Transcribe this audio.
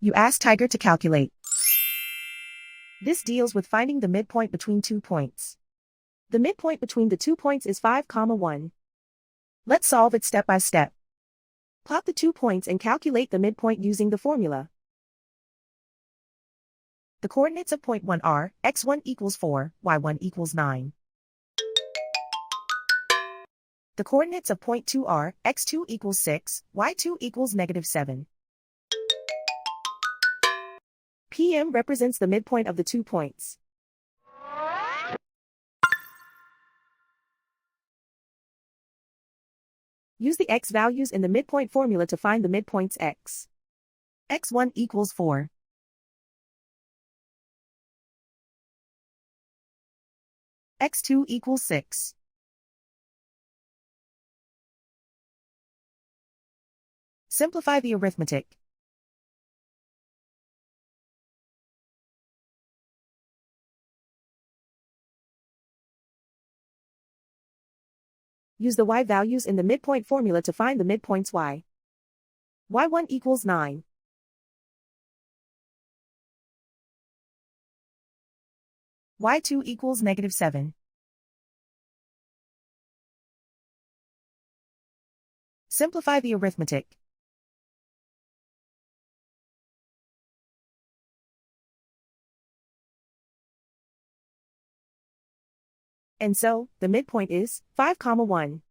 You ask Tiger to calculate. This deals with finding the midpoint between 2 points. The midpoint between the 2 points is 5, 1. Let's solve it step by step. Plot the 2 points and calculate the midpoint using the formula. The coordinates of point 1 are x1 equals 4, y1 equals 9. The coordinates of point 2 are x2 equals 6, y2 equals -7. PM represents the midpoint of the 2 points. Use the x values in the midpoint formula to find the midpoints x. x1 equals 4. x2 equals 6. Simplify the arithmetic. Use the y values in the midpoint formula to find the midpoints y. y1 equals 9. y2 equals -7. Simplify the arithmetic. And so, the midpoint is 5, 1.